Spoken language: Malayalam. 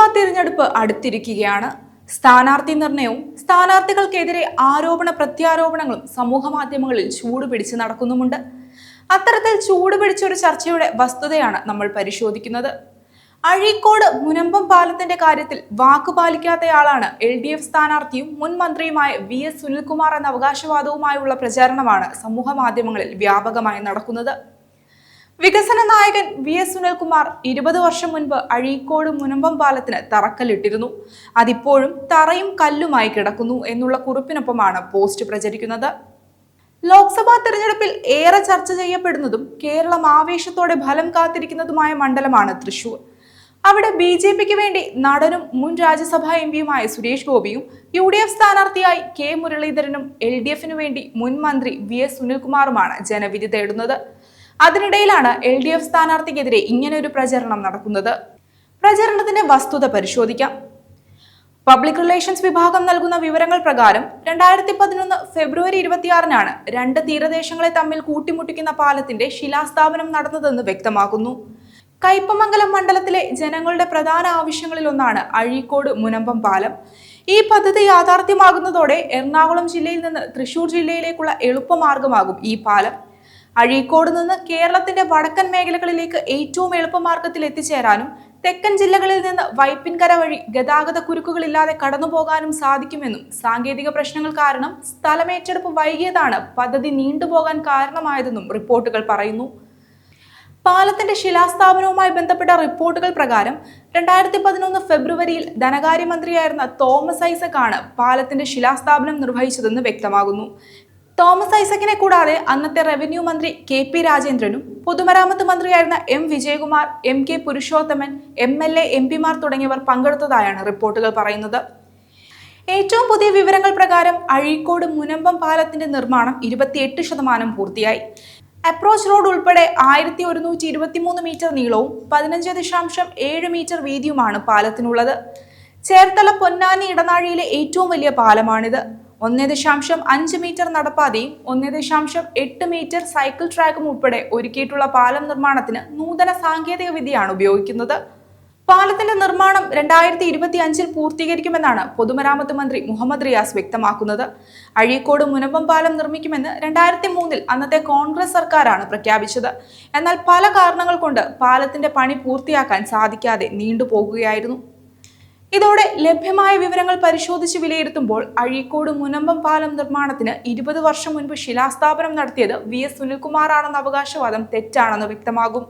ലോക്സഭാ തിരഞ്ഞെടുപ്പ് അടുത്തിരിക്കുകയാണ്. സ്ഥാനാർത്ഥി നിർണയവും സ്ഥാനാർത്ഥികൾക്കെതിരെ ആരോപണ പ്രത്യാരോപണങ്ങളും സമൂഹ മാധ്യമങ്ങളിൽ ചൂടുപിടിച്ച് നടക്കുന്നുമുണ്ട്. അത്തരത്തിൽ ചൂടുപിടിച്ച ഒരു ചർച്ചയുടെ വസ്തുതയാണ് നമ്മൾ പരിശോധിക്കുന്നത്. അഴീക്കോട് മുനമ്പം പാലത്തിന്റെ കാര്യത്തിൽ വാക്ക് പാലിക്കാത്തയാളാണ് LDF സ്ഥാനാർത്ഥിയും മുൻ മന്ത്രിയുമായ VS സുനിൽകുമാർ എന്ന അവകാശവാദവുമായുള്ള പ്രചാരണമാണ് സമൂഹ മാധ്യമങ്ങളിൽ വ്യാപകമായി നടക്കുന്നത്. വികസന നായകൻ VS സുനിൽകുമാർ 20 വർഷം മുൻപ് അഴീക്കോട് മുനമ്പം പാലത്തിന് തറക്കല്ലിട്ടിരുന്നു. അതിപ്പോഴും തറയും കല്ലുമായി കിടക്കുന്നു എന്നുള്ള കുറിപ്പിനൊപ്പമാണ് പോസ്റ്റ് പ്രചരിക്കുന്നത്. ലോക്സഭാ തെരഞ്ഞെടുപ്പിൽ ഏറെ ചർച്ച ചെയ്യപ്പെടുന്നതും കേരളം ആവേശത്തോടെ ഫലം കാത്തിരിക്കുന്നതുമായ മണ്ഡലമാണ് തൃശൂർ. അവിടെ BJPക്ക് വേണ്ടി നടനും മുൻ രാജ്യസഭാ MPയുമായ സുരേഷ് ഗോപിയും UDF സ്ഥാനാർത്ഥിയായി K മുരളീധരനും LDFിനു വേണ്ടി മുൻ മന്ത്രി VS സുനിൽകുമാറുമാണ് ജനവിധി തേടുന്നത്. അതിനിടയിലാണ് LDF സ്ഥാനാർത്ഥിക്കെതിരെ ഇങ്ങനെയൊരു പ്രചരണം നടക്കുന്നത്. പ്രചരണത്തിന്റെ വസ്തുത പരിശോധിക്കാം. പബ്ലിക് റിലേഷൻസ് വിഭാഗം നൽകുന്ന വിവരങ്ങൾ പ്രകാരം 2011 ഫെബ്രുവരി 26-നാണ് രണ്ട് തീരദേശങ്ങളെ തമ്മിൽ കൂട്ടിമുട്ടിക്കുന്ന പാലത്തിന്റെ ശിലാസ്ഥാപനം നടന്നതെന്ന് വ്യക്തമാക്കുന്നു. കയ്പമംഗലം മണ്ഡലത്തിലെ ജനങ്ങളുടെ പ്രധാന ആവശ്യങ്ങളിലൊന്നാണ് അഴീക്കോട് മുനമ്പം പാലം. ഈ പദ്ധതി യാഥാർത്ഥ്യമാകുന്നതോടെ എറണാകുളം ജില്ലയിൽ നിന്ന് തൃശൂർ ജില്ലയിലേക്കുള്ള എളുപ്പമാർഗമാകും ഈ പാലം. അഴീക്കോട് നിന്ന് കേരളത്തിന്റെ വടക്കൻ മേഖലകളിലേക്ക് ഏറ്റവും എളുപ്പമാർഗത്തിൽ എത്തിച്ചേരാനും തെക്കൻ ജില്ലകളിൽ നിന്ന് വൈപ്പിൻകര വഴി ഗതാഗത കുരുക്കുകളില്ലാതെ കടന്നുപോകാനും സാധിക്കുമെന്നും സാങ്കേതിക പ്രശ്നങ്ങൾ കാരണം സ്ഥലമേറ്റെടുപ്പ് വൈകിയതാണ് പദ്ധതി നീണ്ടുപോകാൻ കാരണമായതെന്നും റിപ്പോർട്ടുകൾ പറയുന്നു. പാലത്തിന്റെ ശിലാസ്ഥാപനവുമായി ബന്ധപ്പെട്ട റിപ്പോർട്ടുകൾ പ്രകാരം 2011 ഫെബ്രുവരിയിൽ ധനകാര്യമന്ത്രിയായിരുന്ന തോമസ് ഐസക്കാണ് പാലത്തിന്റെ ശിലാസ്ഥാപനം നിർവഹിച്ചതെന്ന് വ്യക്തമാകുന്നു. തോമസ് ഐസക്കിനെ കൂടാതെ അന്നത്തെ റവന്യൂ മന്ത്രി KP രാജേന്ദ്രനും പൊതുമരാമത്ത് മന്ത്രിയായിരുന്ന M Vijayakumar, MK Purushothaman, MLA MPമാർ തുടങ്ങിയവർ പങ്കെടുത്തതായാണ് റിപ്പോർട്ടുകൾ പറയുന്നത്. ഏറ്റവും പുതിയ വിവരങ്ങൾ പ്രകാരം അഴീക്കോട് മുനമ്പം പാലത്തിന്റെ നിർമ്മാണം 28% പൂർത്തിയായി. അപ്രോച്ച് റോഡ് ഉൾപ്പെടെ 1123 മീറ്റർ നീളവും 15.7 മീറ്റർ വീതിയുമാണ് പാലത്തിനുള്ളത്. ചേർത്തല പൊന്നാനി ഇടനാഴിയിലെ ഏറ്റവും വലിയ പാലമാണിത്. 1.5 മീറ്റർ നടപ്പാതയും 1.8 മീറ്റർ സൈക്കിൾ ട്രാക്കും ഉൾപ്പെടെ ഒരുക്കിയിട്ടുള്ള പാലം നിർമ്മാണത്തിന് നൂതന സാങ്കേതിക വിദ്യയാണ് ഉപയോഗിക്കുന്നത്. പാലത്തിന്റെ നിർമ്മാണം 2025-ൽ പൂർത്തീകരിക്കുമെന്നാണ് പൊതുമരാമത്ത് മന്ത്രി മുഹമ്മദ് റിയാസ് വ്യക്തമാക്കുന്നത്. അഴീക്കോട് മുനമ്പം പാലം നിർമ്മിക്കുമെന്ന് 2003-ൽ അന്നത്തെ കോൺഗ്രസ് സർക്കാരാണ് പ്രഖ്യാപിച്ചത്. എന്നാൽ പല കാരണങ്ങൾ കൊണ്ട് പാലത്തിന്റെ പണി പൂർത്തിയാക്കാൻ സാധിക്കാതെ നീണ്ടുപോകുകയായിരുന്നു. ഇതോടെ ലഭ്യമായ വിവരങ്ങൾ പരിശോധിച്ച് വിലയിരുത്തുമ്പോൾ അഴീക്കോട് മുനമ്പം പാലം നിർമ്മാണത്തിന് 20 വർഷം മുൻപ് ശിലാസ്ഥാപനം നടത്തിയത് VS സുനിൽകുമാർ ആണെന്ന അവകാശവാദം തെറ്റാണെന്ന് വ്യക്തമാകും.